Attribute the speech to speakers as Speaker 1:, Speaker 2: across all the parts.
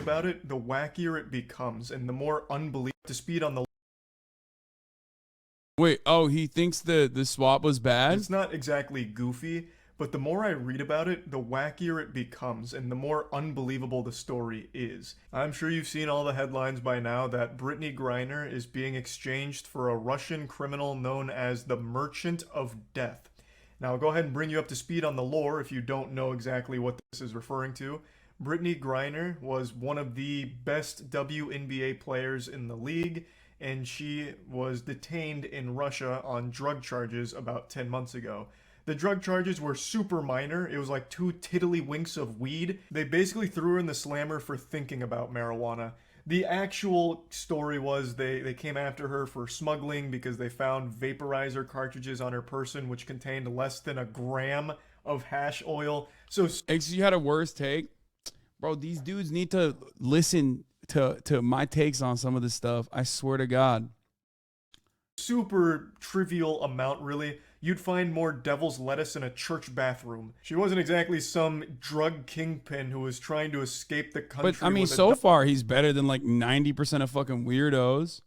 Speaker 1: about it, the wackier it becomes, and the more unbelievable to speed on the.
Speaker 2: Wait, oh, he thinks the swap was bad?
Speaker 1: It's not exactly goofy, but the more I read about it, the wackier it becomes, and the more unbelievable the story is. I'm sure you've seen all the headlines by now that Brittany Griner is being exchanged for a Russian criminal known as the Merchant of Death. Now, I'll go ahead and bring you up to speed on the lore if you don't know exactly what this is referring to. Brittany Griner was one of the best WNBA players in the league, and she was detained in Russia on drug charges about 10 months ago. The drug charges were super minor. It was like 2 tiddlywinks of weed. They basically threw her in the slammer for thinking about marijuana. The actual story was they came after her for smuggling because they found vaporizer cartridges on her person which contained less than a gram of hash oil. So
Speaker 2: You had a worse take? Bro, these dudes need to listen to my takes on some of this stuff. I swear to God.
Speaker 1: Super trivial amount, really. You'd find more devil's lettuce in a church bathroom. She wasn't exactly some drug kingpin who was trying to escape the country.
Speaker 2: But I mean, so far he's better than like 90% of fucking weirdos.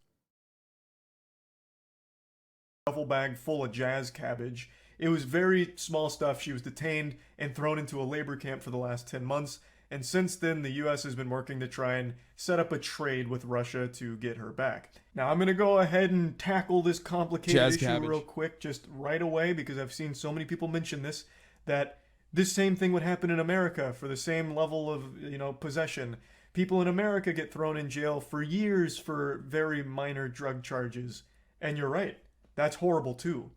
Speaker 1: Duffel bag full of jazz cabbage. It was very small stuff. She was detained and thrown into a labor camp for the last 10 months. And since then, the US has been working to try and set up a trade with Russia to get her back. Now, I'm going to go ahead and tackle this complicated issue real quick, just right away, because I've seen so many people mention this, that this same thing would happen in America for the same level of, possession. People in America get thrown in jail for years for very minor drug charges. And you're right. That's horrible, too.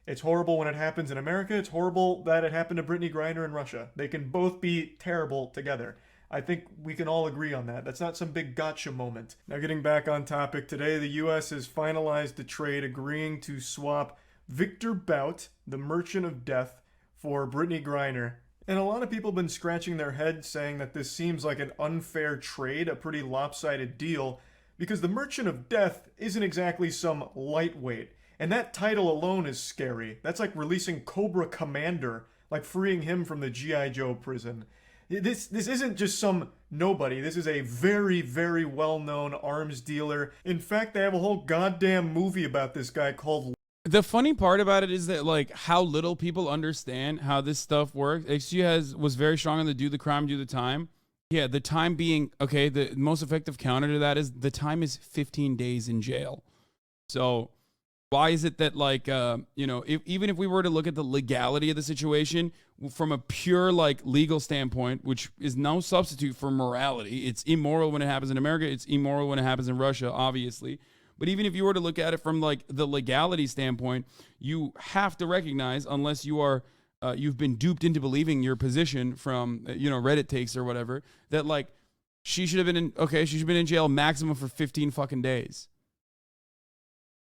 Speaker 1: It's horrible when it happens in America. It's horrible that it happened to Brittany Griner in Russia. They can both be terrible together. I think we can all agree on that. That's not some big gotcha moment. Now, getting back on topic, today the U.S. has finalized the trade agreeing to swap Victor Bout, the Merchant of Death, for Brittany Griner. And a lot of people have been scratching their heads saying that this seems like an unfair trade, a pretty lopsided deal, because the Merchant of Death isn't exactly some lightweight. And that title alone is scary. That's like releasing Cobra Commander, like freeing him from the G.I. Joe prison. This isn't just some nobody. This is a very, very well-known arms dealer. In fact, they have a whole goddamn movie about this guy called...
Speaker 2: The funny part about it is that, like, how little people understand how this stuff works. XG was very strong on the do the crime, do the time. Yeah, the time being, okay, the most effective counter to that is the time is 15 days in jail. So... why is it that, like, even if we were to look at the legality of the situation from a pure, like, legal standpoint, which is no substitute for morality, it's immoral when it happens in America, it's immoral when it happens in Russia, obviously. But even if you were to look at it from, like, the legality standpoint, you have to recognize, unless you are, you've been duped into believing your position from, Reddit takes or whatever, that, like, she should have been in jail maximum for 15 fucking days.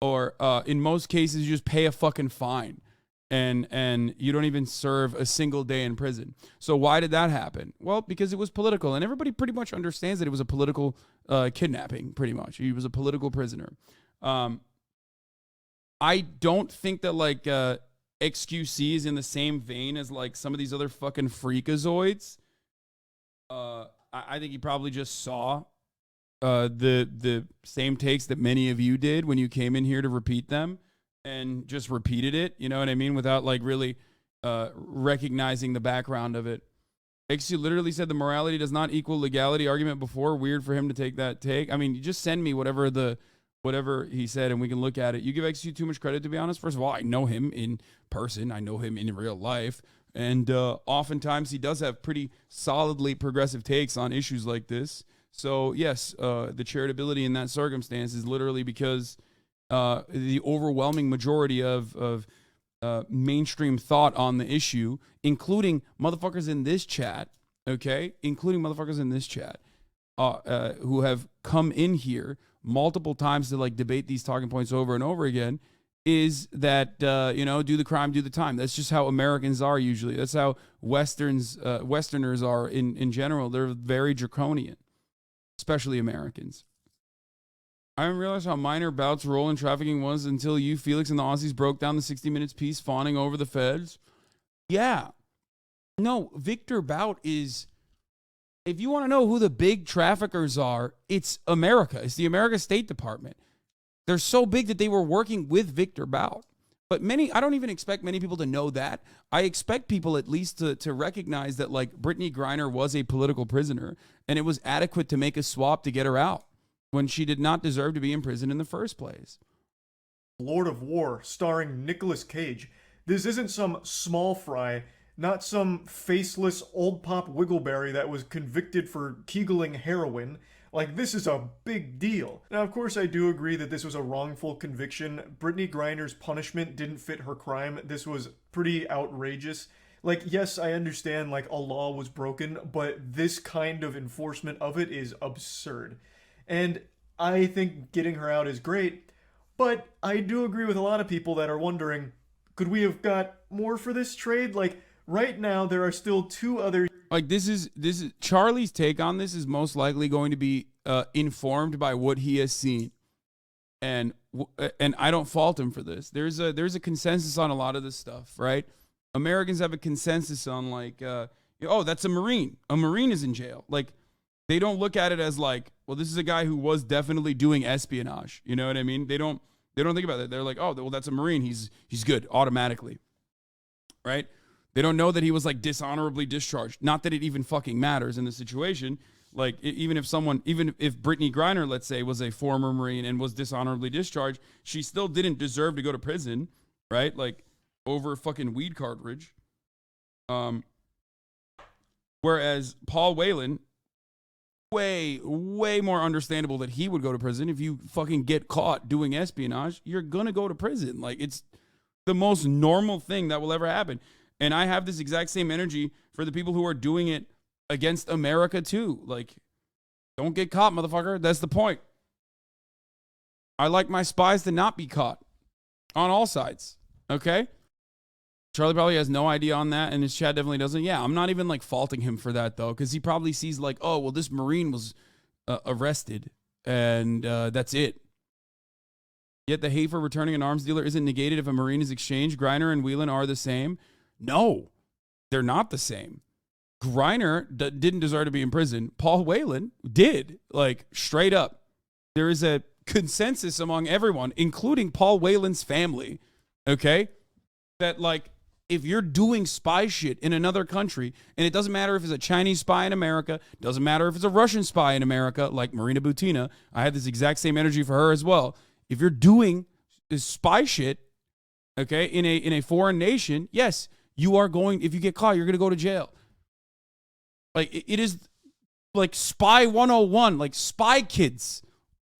Speaker 2: Or in most cases, you just pay a fucking fine and you don't even serve a single day in prison. So why did that happen? Well, because it was political. And everybody pretty much understands that it was a political kidnapping, pretty much. He was a political prisoner. I don't think that, like, XQC is in the same vein as, like, some of these other fucking freakazoids. I think he probably just saw the same takes that many of you did when you came in here to repeat them and just repeated it, you know what I mean, without, like, really recognizing the background of it. XQ literally said the morality does not equal legality argument before. Weird for him to take that take. I mean, you just send me whatever he said and we can look at it. You give XQ too much credit, to be honest. First of all, I know him in person. I know him in real life. And oftentimes he does have pretty solidly progressive takes on issues like this. So, yes, the charitability in that circumstance is literally because the overwhelming majority of mainstream thought on the issue, including motherfuckers in this chat, okay, who have come in here multiple times to, like, debate these talking points over and over again, is that, do the crime, do the time. That's just how Americans are usually. That's how Westerners are in general. They're very draconian. Especially Americans. I didn't realize how minor Bout's role in trafficking was until you, Felix, and the Aussies broke down the 60 Minutes piece fawning over the feds. Yeah. No, Victor Bout is If you want to know who the big traffickers are, it's America. It's the American State Department. They're so big that they were working with Victor Bout. But I don't even expect many people to know that. I expect people at least to recognize that, like, Brittany Griner was a political prisoner, and it was adequate to make a swap to get her out when she did not deserve to be in prison in the first place.
Speaker 1: Lord of War, starring Nicolas Cage. This isn't some small fry, not some faceless old pop Wiggleberry that was convicted for kegeling heroin. Like, this is a big deal. Now, of course, I do agree that this was a wrongful conviction. Brittany Griner's punishment didn't fit her crime. This was pretty outrageous. Like, yes, I understand, like, a law was broken, but this kind of enforcement of it is absurd. And I think getting her out is great, but I do agree with a lot of people that are wondering, could we have got more for this trade? Like, right now, there are still two other...
Speaker 2: Like, this is Charlie's take on this is most likely going to be informed by what he has seen, and I don't fault him for this. There's a consensus on a lot of this stuff, right? Americans have a consensus on, like, oh, that's a Marine. A Marine is in jail. Like, they don't look at it as like, well, this is a guy who was definitely doing espionage. You know what I mean? They don't think about that. They're like, oh, well, that's a Marine. He's good automatically, right? They don't know that he was, like, dishonorably discharged. Not that it even fucking matters in the situation. Like, even if Brittany Griner, let's say, was a former Marine and was dishonorably discharged, she still didn't deserve to go to prison, right? Like, over fucking weed cartridge. Whereas Paul Whelan, way more understandable that he would go to prison. If you fucking get caught doing espionage, you're gonna go to prison. Like, it's the most normal thing that will ever happen. And I have this exact same energy for the people who are doing it against America too. Like, don't get caught, motherfucker. That's the point. I like my spies to not be caught on all sides. Okay? Charlie probably has no idea on that, and his chat definitely doesn't. Yeah, I'm not even, like, faulting him for that, though, because he probably sees, like, oh, well, this Marine was arrested, and that's it. Yet the hate for returning an arms dealer isn't negated if a Marine is exchanged. Griner and Whelan are the same. No, they're not the same. Griner didn't deserve to be in prison. Paul Whelan did, like, straight up. There is a consensus among everyone, including Paul Whelan's family, okay, that, like, if you're doing spy shit in another country, and it doesn't matter if it's a Chinese spy in America, doesn't matter if it's a Russian spy in America, like Marina Butina, I had this exact same energy for her as well. If you're doing this spy shit, okay, in a foreign nation, yes, you are going, if you get caught, you're going to go to jail. Like, it is like Spy 101. Like, spy kids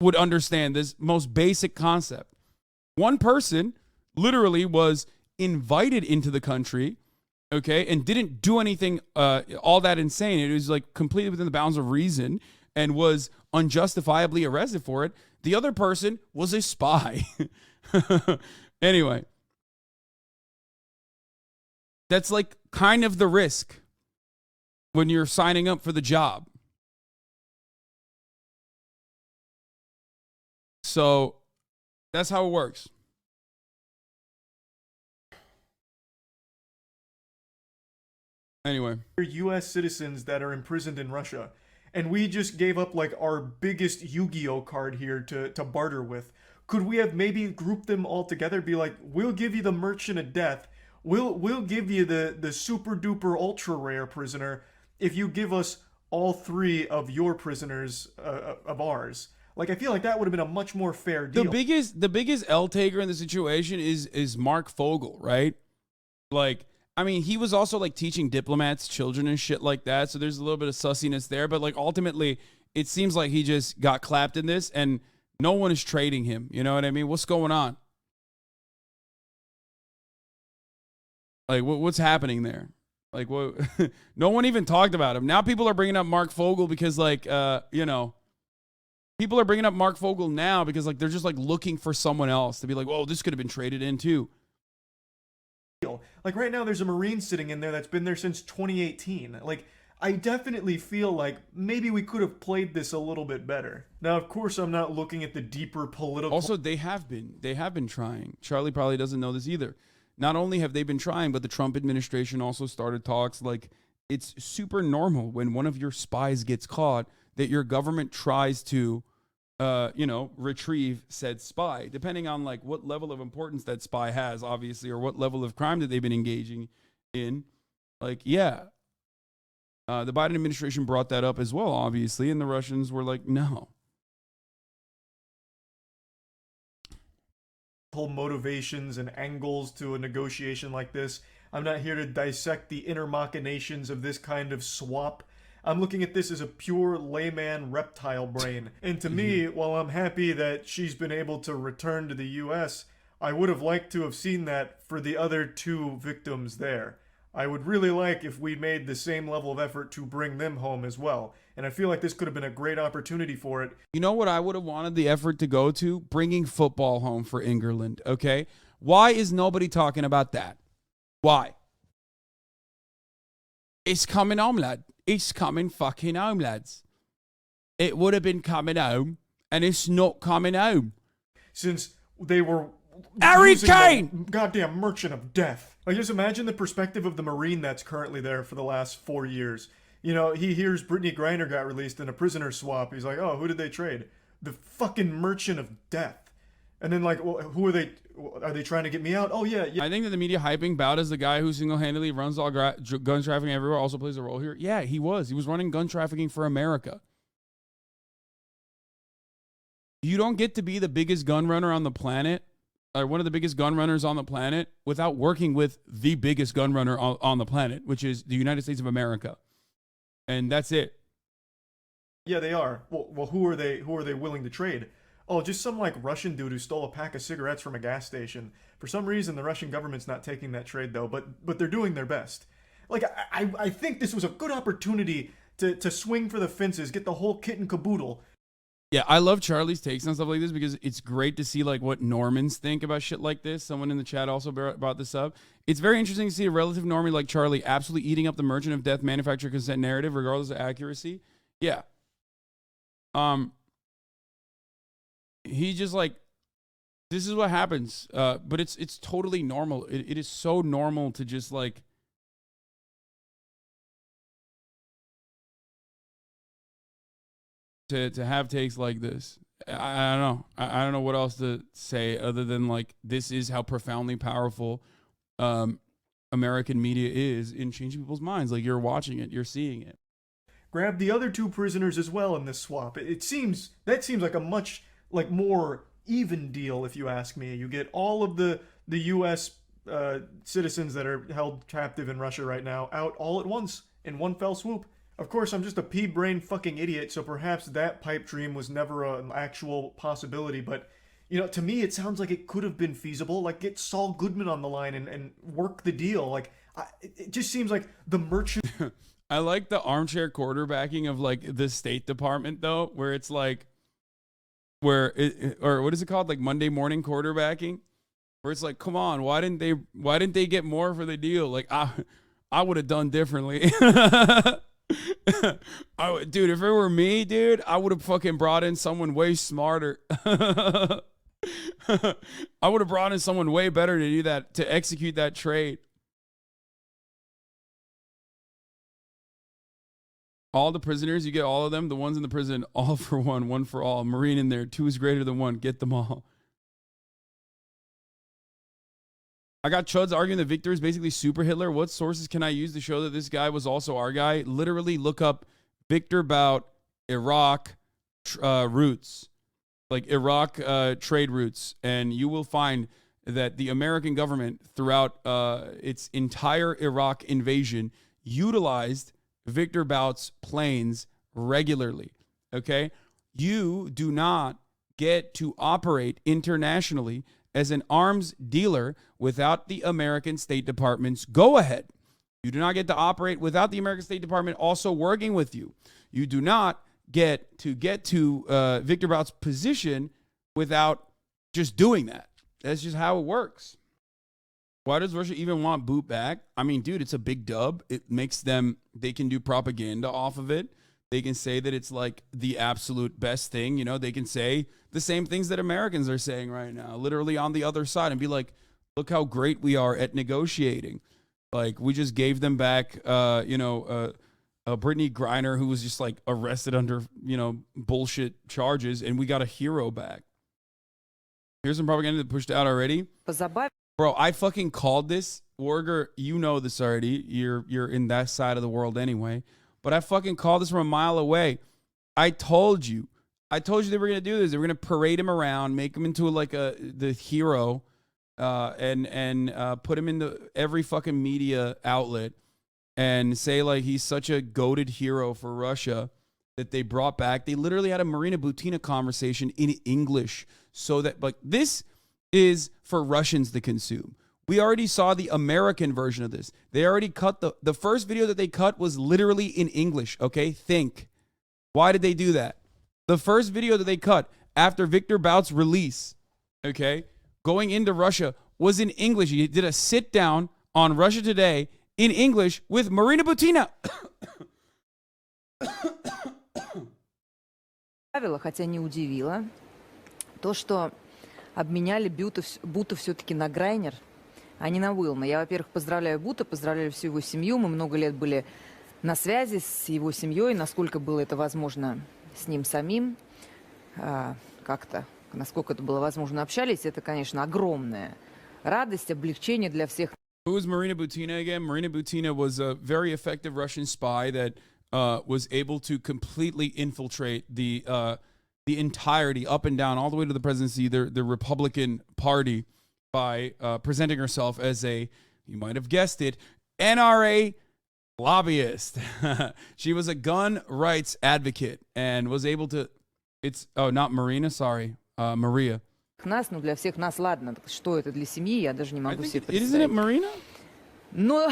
Speaker 2: would understand this most basic concept. One person literally was invited into the country, okay, and didn't do anything all that insane. It was, like, completely within the bounds of reason and was unjustifiably arrested for it. The other person was a spy. Anyway. That's, like, kind of the risk when you're signing up for the job. So that's how it works. Anyway.
Speaker 1: U.S. citizens that are imprisoned in Russia. And we just gave up, like, our biggest Yu-Gi-Oh card here to barter with. Could we have maybe grouped them all together, be like, we'll give you the Merchant of Death, we'll give you the super duper ultra rare prisoner if you give us all three of your prisoners of ours. Like, I feel like that would have been a much more fair deal.
Speaker 2: The biggest L taker in the situation is Mark Fogel, right? Like, I mean, he was also, like, teaching diplomats children and shit like that, so there's a little bit of sussiness there, but, like, ultimately it seems like he just got clapped in this and no one is trading him. You know what I mean? What's going on? Like, what's happening there? Like, what? No one even talked about him. Now people are bringing up Mark Fogel because, like, you know, people are bringing up Mark Fogel now because, like, they're just, like, looking for someone else to be like, oh, this could have been traded in too.
Speaker 1: Like, right now there's a Marine sitting in there that's been there since 2018. Like, I definitely feel like maybe we could have played this a little bit better. Now, of course, I'm not looking at the deeper political...
Speaker 2: Also, they have been trying. Charlie probably doesn't know this either. Not only have they been trying, but the Trump administration also started talks, like, it's super normal when one of your spies gets caught that your government tries to, retrieve said spy, depending on like what level of importance that spy has, obviously, or what level of crime that they've been engaging in. Like, yeah, the Biden administration brought that up as well, obviously, and the Russians were like, no.
Speaker 1: Whole motivations and angles to a negotiation like this. I'm not here to dissect the inner machinations of this kind of swap. I'm looking at this as a pure layman reptile brain. And to me, while I'm happy that she's been able to return to the US, I would have liked to have seen that for the other two victims there. I would really like if we made the same level of effort to bring them home as well. And I feel like this could have been a great opportunity for it.
Speaker 2: You know what I would have wanted the effort to go to? Bringing football home for England, okay? Why is nobody talking about that? Why? It's coming home, lad. It's coming fucking home, lads. It would have been coming home, and it's not coming home.
Speaker 1: Since they were
Speaker 2: Harry Kane!
Speaker 1: Goddamn merchant of death. Like, just imagine the perspective of the Marine that's currently there for the last 4 years. You know, he hears Brittany Griner got released in a prisoner swap. He's like, oh, who did they trade? The fucking merchant of death. And then, like, well, who are they? Are they trying to get me out? Oh, yeah.
Speaker 2: I think that the media hyping Bout as the guy who single-handedly runs all gun trafficking everywhere also plays a role here. Yeah, he was. He was running gun trafficking for America. You don't get to be the biggest gun runner on the planet, or one of the biggest gun runners on the planet, without working with the biggest gun runner on the planet, which is the United States of America. And that's it.
Speaker 1: Yeah, they are. Well, who are they willing to trade? Oh, just some like Russian dude who stole a pack of cigarettes from a gas station. For some reason, the Russian government's not taking that trade though, but they're doing their best. Like, I think this was a good opportunity to swing for the fences, get the whole kit and caboodle.
Speaker 2: Yeah, I love Charlie's takes on stuff like this because it's great to see like what Normans think about shit like this. Someone in the chat also brought this up. It's very interesting to see a relative normie like Charlie absolutely eating up the merchant of death manufacturer consent narrative, regardless of accuracy. Yeah. He just like, this is what happens. But it's totally normal. It is so normal to just like, to have takes like this. I don't know. I don't know what else to say other than like, this is how profoundly powerful American media is in changing people's minds. Like, you're watching it, you're seeing it.
Speaker 1: Grab the other two prisoners as well in this swap. That seems like a much like more even deal, if you ask me. You get all of the U.S. Citizens that are held captive in Russia right now out all at once in one fell swoop. Of course, I'm just a pea-brain fucking idiot, so perhaps that pipe dream was never an actual possibility, but, you know, to me it sounds like it could have been feasible. Like, get Saul Goodman on the line and work the deal. Like, it just seems like the merchant...
Speaker 2: I like the armchair quarterbacking of, like, the State Department, though, where it's like, or what is it called? Like Monday morning quarterbacking? Where it's like, come on, why didn't they get more for the deal? Like, I would have done differently. Dude, if it were me, dude, I would have fucking brought in someone way smarter. I would have brought in someone way better to do that, to execute that trade. All the prisoners, you get all of them. The ones in the prison, all for one, one for all. Marine in there, 2 is greater than 1. Get them all. I got Chuds arguing that Victor is basically super Hitler. What sources can I use to show that this guy was also our guy? Literally look up Victor Bout Iraq roots, like Iraq trade routes, and you will find that the American government throughout its entire Iraq invasion utilized Victor Bout's planes regularly. Okay? You do not get to operate internationally as an arms dealer without the American State Department's go-ahead. You do not get to operate without the American State Department also working with you. You do not get to Victor Bout's position without just doing that. That's just how it works. Why does Russia even want Boot back? I mean, dude, it's a big dub. It makes them, they can do propaganda off of it. They can say that it's like the absolute best thing. You know, they can say the same things that Americans are saying right now, literally on the other side, and be like, look how great we are at negotiating. Like we just gave them back, Brittany Griner, who was just like arrested under, bullshit charges, and we got a hero back. Here's some propaganda that pushed out already. Bro, I fucking called this. Warger, you know this already. You're in that side of the world anyway. But I fucking called this from a mile away. I told you they were gonna do this. They were gonna parade him around, make him into like the hero, and put him into every fucking media outlet, and say like he's such a goated hero for Russia that they brought back. They literally had a Marina Butina conversation in English, so that like this is for Russians to consume. We already saw the American version of this. They already cut the first video that they cut was literally in English, okay? Think. Why did they do that? The first video that they cut after Victor Bout's release, okay, going into Russia was in English. He did a sit down on Russia Today in English with Marina Butina.
Speaker 3: Хотя не удивило то, что обменяли Бута все-таки на Грайнер, а не на Уилма. Я, во-первых, поздравляю Бута, поздравляю всю его семью. Мы много лет были на связи с его семьей, насколько было это возможно с ним самим, как-то, насколько это было возможно, общались. Это, конечно, огромная радость, облегчение для всех.
Speaker 2: Who was Marina Butina again? Marina Butina was a very effective Russian spy that was able to completely infiltrate the entirety, up and down, all the way to the presidency, the Republican Party, by presenting herself as a, you might have guessed it, NRA lobbyist. She was a gun rights advocate and was able to, not Marina, sorry, Maria.
Speaker 3: Нас, ну для всех нас, ладно, что это для семьи, я даже не могу себе представить.
Speaker 2: Isn't it Marina?
Speaker 3: Но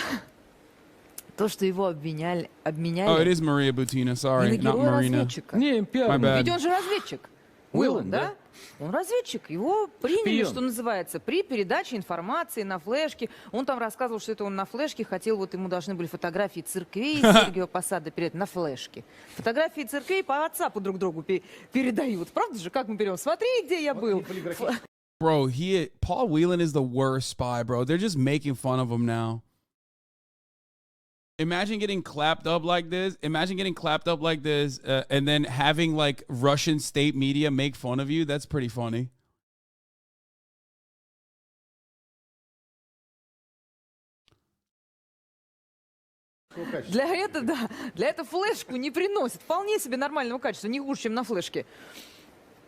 Speaker 3: то, что его обменяли...
Speaker 2: Oh, it is Maria Butina, sorry, not Marina.
Speaker 3: Не,
Speaker 2: My bad.
Speaker 3: ведь он же разведчик. Уиллан, да? Он разведчик. Его приняли, что называется, при передаче информации на флешке. Он там рассказывал, что это он на флешке хотел, вот ему должны были фотографии церквей Сергиева Посада передать на флешке. Фотографии церквей по WhatsApp друг другу передают. Правда же, как мы берем? Смотри, где я был.
Speaker 2: Bro, Paul Whelan is the worst spy, bro. They're just making fun of him now. Imagine getting clapped up like this. And then having like Russian state media make fun of you. That's pretty funny.
Speaker 3: Для этого флешку не приносит. Вполне себе нормального качества, не хуже, чем на флешке.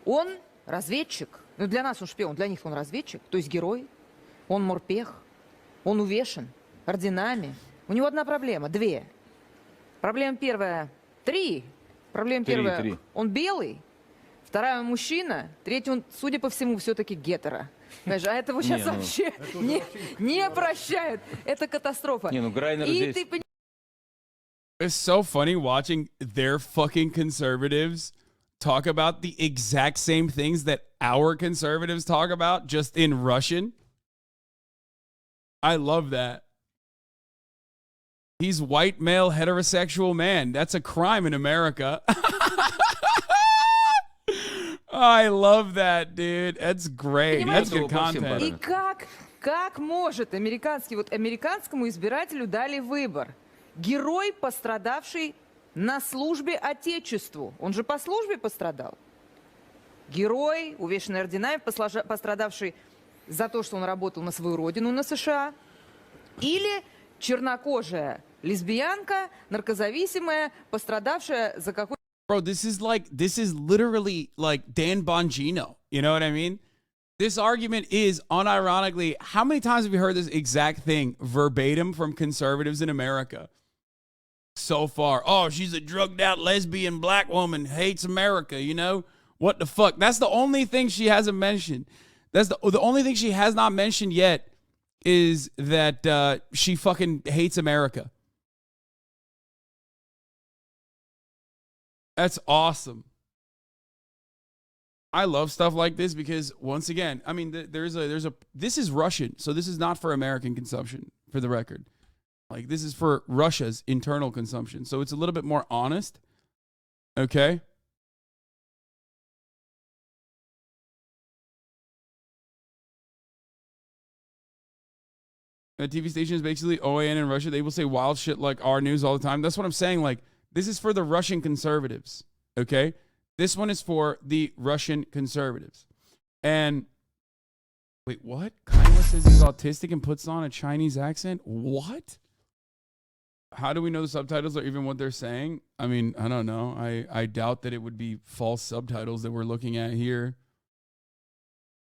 Speaker 3: Он разведчик. Ну, для нас он шпион, для них он разведчик, то есть герой. Он морпех. Он увешан орденами. У него одна проблема, две. Проблема первая, три. Проблема первая, он белый. Вторая, он мужчина. Третья, он, судя по всему, все-таки гетеро. А этого сейчас вообще не прощают. Это катастрофа.
Speaker 4: Не, ну Грайнер здесь...
Speaker 2: It's so funny watching their fucking conservatives talk about the exact same things that our conservatives talk about, just in Russian. I love that. He's white, male, heterosexual man. That's a crime in America. I love that, dude. That's great. That's good content.
Speaker 3: И как может американскому избирателю дали выбор? Герой, пострадавший на службе Отечеству. Он же по службе пострадал. Герой, увешанный орденами, пострадавший за то, что он работал на свою родину, на США. Или чернокожая лесбиянка, наркозависимая, пострадавшая за какой...
Speaker 2: Bro, this is literally like Dan Bongino. You know what I mean? This argument is unironically, how many times have you heard this exact thing verbatim from conservatives in America so far? Oh, she's a drugged out lesbian black woman, hates America, you know? What the fuck? That's the only thing she hasn't mentioned. That's the only thing she has not mentioned yet is that she fucking hates America. That's awesome. I love stuff like this because, once again, I mean, this is Russian, so this is not for American consumption, for the record. Like, this is for Russia's internal consumption, so it's a little bit more honest. Okay? a TV station is basically OAN in Russia. They will say wild shit like our news all the time. That's what I'm saying. Like, this is for the Russian conservatives, okay? This one is for the Russian conservatives. And, wait, what? Kanye says he's autistic and puts on a Chinese accent? What? How do we know the subtitles are even what they're saying? I mean, I don't know. I doubt that it would be false subtitles that we're looking at here.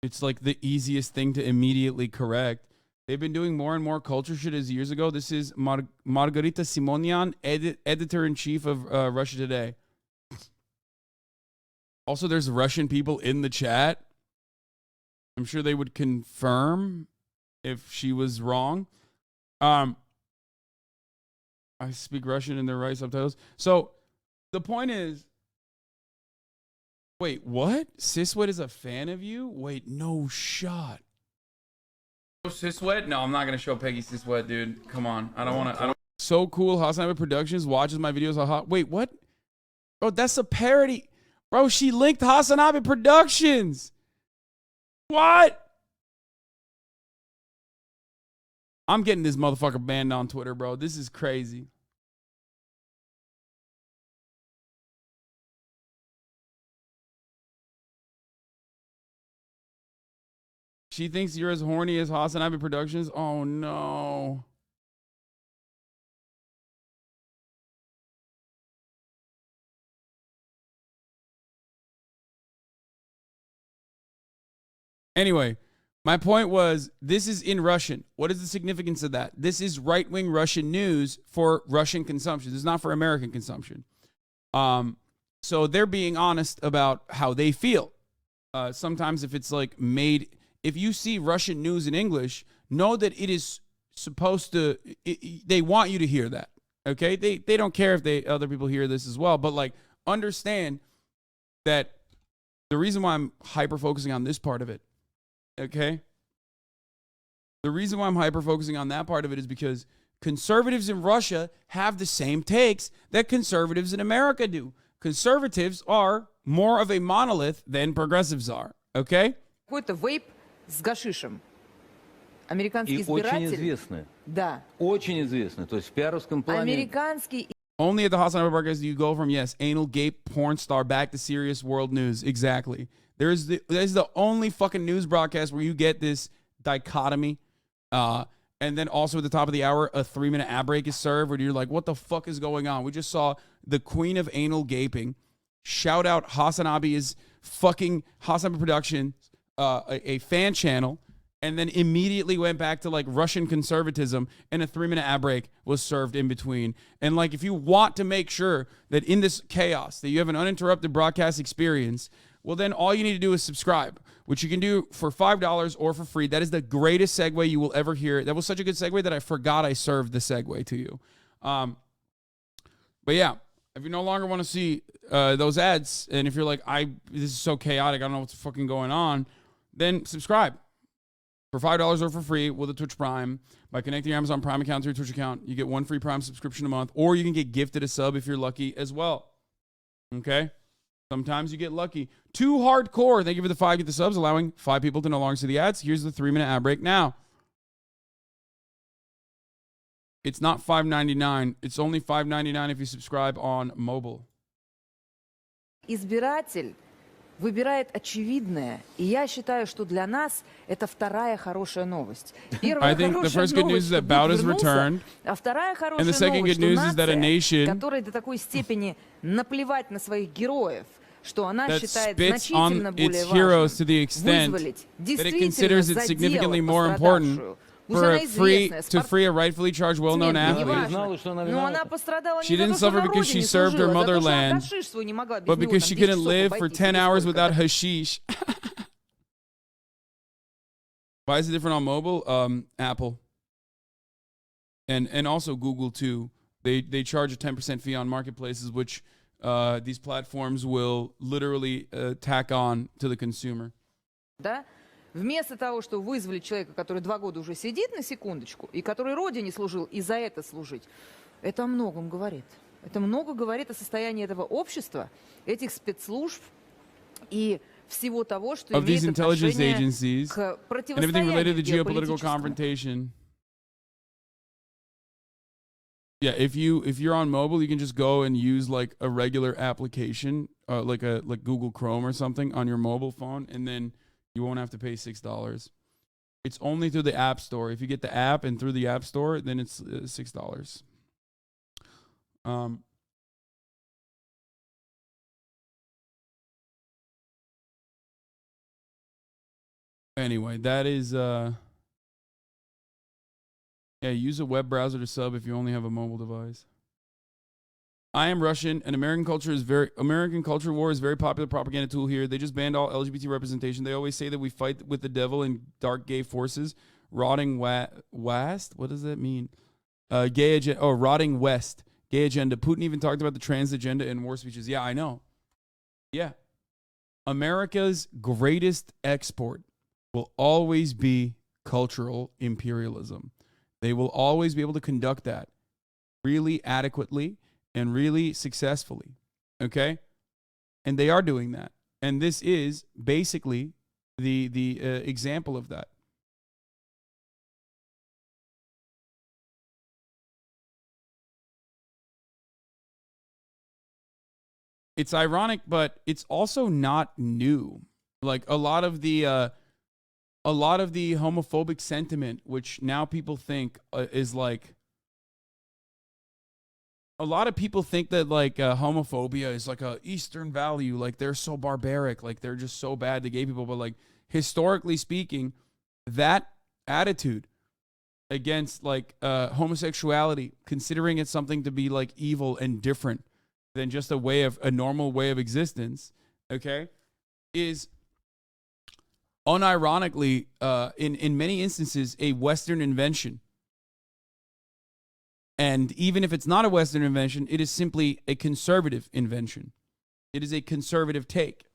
Speaker 2: It's like the easiest thing to immediately correct. They've been doing more and more culture shit as years ago. This is Margarita Simonian, editor-in-chief of Russia Today. Also, there's Russian people in the chat. I'm sure they would confirm if she was wrong. I speak Russian in the right subtitles. So the point is, wait, what? Siswet is a fan of you? Wait, no shot. Siswet? No, I'm not gonna show Peggy Siswet, dude. Come on, I don't want to. So cool. HasanAbi Productions watches my videos. Wait, what? Bro, that's a parody. Bro, she linked HasanAbi Productions. What? I'm getting this motherfucker banned on Twitter, bro. This is crazy. She thinks you're as horny as HasanAbi Productions? Oh, no. Anyway, my point was, this is in Russian. What is the significance of that? This is right-wing Russian news for Russian consumption. This is not for American consumption. So they're being honest about how they feel. Sometimes if it's like made... If you see Russian news in English, know that it is supposed to, they want you to hear that, okay? They don't care if other people hear this as well, but like understand that the reason why I'm hyper-focusing on this part of it, okay? The reason why I'm hyper-focusing on that part of it is because conservatives in Russia have the same takes that conservatives in America do. Conservatives are more of a monolith than progressives are, okay?
Speaker 3: Какой-то вейп с гашишем. Американский
Speaker 4: И
Speaker 3: избиратель...
Speaker 4: очень известны.
Speaker 3: Да.
Speaker 4: Очень известны. То есть в пиаровском плане...
Speaker 3: Американский...
Speaker 2: Only at the HasanAbi broadcast do you go from, yes, anal gape porn star back to serious world news. Exactly. There's the only fucking news broadcast where you get this dichotomy. And then also at the top of the hour, a 3-minute ad break is served where you're like, what the fuck is going on? We just saw the queen of anal gaping. Shout out HasanAbi is fucking HasanAbi Productions. A fan channel, and then immediately went back to like Russian conservatism, and a 3-minute ad break was served in between. And like, if you want to make sure that in this chaos that you have an uninterrupted broadcast experience, well, then all you need to do is subscribe, which you can do for $5 or for free. That is the greatest segue you will ever hear. That was such a good segue that I forgot I served the segue to you. But yeah, if you no longer want to see those ads, and if you're like, this is so chaotic, I don't know what's fucking going on, then subscribe for $5 or for free with a Twitch Prime. By connecting your Amazon Prime account to your Twitch account, you get 1 free Prime subscription a month, or you can get gifted a sub if you're lucky as well. Okay? Sometimes you get lucky. Too hardcore. Thank you for the 5 get the subs, allowing 5 people to no longer see the ads. Here's the 3-minute ad break now. It's not $5.99. It's only $5.99 if you subscribe on mobile.
Speaker 3: Избиратель выбирает очевидное. И я считаю, что для нас это вторая хорошая новость. Первая хорошая новость, что Бог вернулся, а вторая хорошая новость, что нация, которой до такой степени наплевать на своих героев, что она считает значительно более важным вызволить действительно за дело пострадавшую.
Speaker 2: To free a rightfully charged well-known athlete. She didn't suffer because she served her motherland, but because she couldn't live for 10 hours without hashish. Why is it different on mobile? Apple. And also Google too. They charge a 10% fee on marketplaces, which these platforms will literally tack on to the consumer.
Speaker 3: Вместо того, чтобы вызвали человека, который 2 года уже сидит, на секундочку, и который Родине служил, и за это служить, это о многом говорит. Это много говорит о состоянии этого общества, этих спецслужб и всего того, что имеет отношение к противостоянию геополитическому.
Speaker 2: Yeah, if you're on mobile, you can just go and use like a regular application, like Google Chrome or something on your mobile phone, and then you won't have to pay $6. It's only through the App Store. If you get the app and through the App Store, then it's $6. Anyway, that is use a web browser to sub if you only have a mobile device. I am Russian, and American culture war is very popular propaganda tool here. They just banned all LGBT representation. They always say that we fight with the devil and dark gay forces. Rotting west? What does that mean? Gay agenda. Oh, rotting west. Gay agenda. Putin even talked about the trans agenda in war speeches. Yeah, I know. Yeah. America's greatest export will always be cultural imperialism. They will always be able to conduct that really adequately and really successfully. Okay? And they are doing that. And this is basically the example of that. It's ironic, but it's also not new. Like a lot of the homophobic sentiment, which now people think is like, a lot of people think that like homophobia is like a Eastern value, like they're so barbaric, like they're just so bad to gay people. But like historically speaking, that attitude against like homosexuality, considering it something to be like evil and different than just a normal way of existence, okay, is unironically, in many instances, a Western invention. And even if it's not a Western invention, it is simply a conservative invention. It is a conservative take.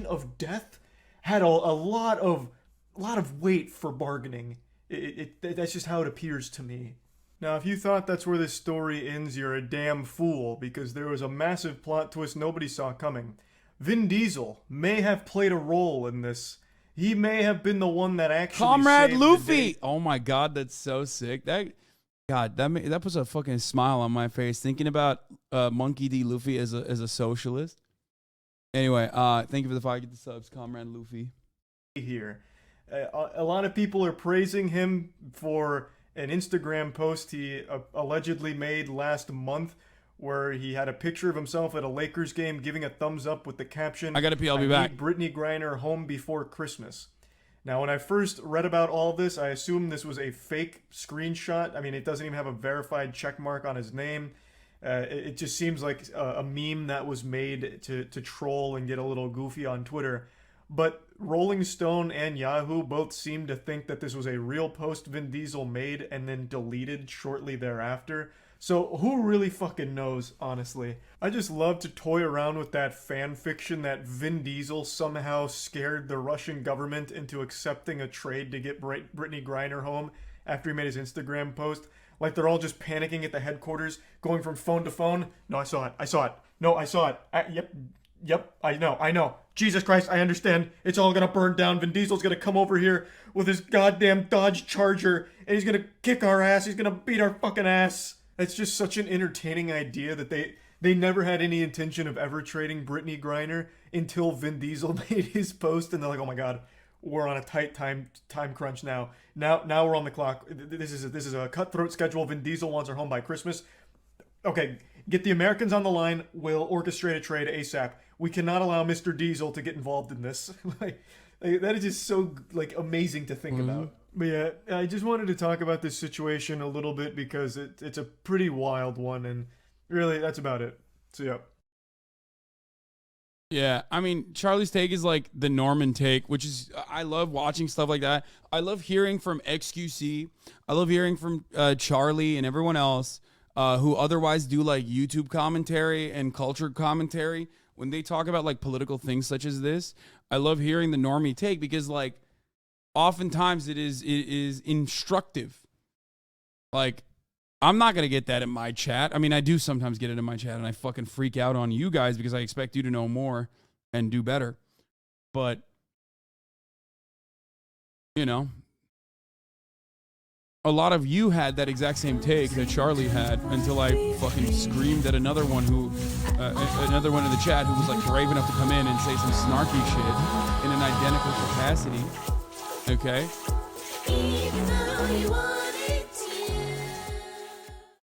Speaker 1: Of death had a lot of weight for bargaining. That's just how it appears to me. Now, if you thought that's where this story ends, you're a damn fool, because there was a massive plot twist nobody saw coming. Vin Diesel may have played a role in this. He may have been the one that actually
Speaker 2: Comrade
Speaker 1: saved
Speaker 2: Luffy!
Speaker 1: the day.
Speaker 2: Oh my God, that's so sick. That puts a fucking smile on my face thinking about Monkey D. Luffy as a socialist. Anyway, thank you for the 5 get the subs, Comrade Luffy.
Speaker 1: Here. A lot of people are praising him for an Instagram post he allegedly made last month where he had a picture of himself at a Lakers game giving a thumbs up with the caption,
Speaker 2: I gotta pee, I'll be back.
Speaker 1: Brittany Griner home before Christmas. Now, when I first read about all this, I assumed this was a fake screenshot. I mean, it doesn't even have a verified check mark on his name. It just seems like a meme that was made to troll and get a little goofy on Twitter. But Rolling Stone and Yahoo both seem to think that this was a real post Vin Diesel made and then deleted shortly thereafter. So who really fucking knows, honestly? I just love to toy around with that fan fiction that Vin Diesel somehow scared the Russian government into accepting a trade to get Brittany Griner home after he made his Instagram post. Like they're all just panicking at the headquarters, going from phone to phone. No, I saw it. No, I saw it. Yep, I know. Jesus Christ, I understand. It's all gonna burn down. Vin Diesel's gonna come over here with his goddamn Dodge Charger, and he's gonna kick our ass. He's gonna beat our fucking ass. It's just such an entertaining idea that they never had any intention of ever trading Brittany Griner until Vin Diesel made his post, and they're like, oh my god, we're on a tight time crunch now. Now we're on the clock. This is a cutthroat schedule. Vin Diesel wants her home by Christmas. Okay, get the Americans on the line. We'll orchestrate a trade ASAP. We cannot allow Mr. Diesel to get involved in this. like that is just so like amazing to think about. But yeah, I just wanted to talk about this situation a little bit because it's a pretty wild one, and really that's about it. So yeah.
Speaker 2: Yeah, I mean, Charlie's take is like the Norman take, which is, I love watching stuff like that. I love hearing from XQC. I love hearing from Charlie and everyone else who otherwise do like YouTube commentary and culture commentary. When they talk about like political things such as this, I love hearing the normie take because like oftentimes it is instructive. Like, I'm not going to get that in my chat. I mean, I do sometimes get it in my chat, and I fucking freak out on you guys because I expect you to know more and do better. But you know, a lot of you had that exact same take that Charlie had until I fucking screamed at another one another one in the chat who was like brave enough to come in and say some snarky shit in an identical capacity. Okay.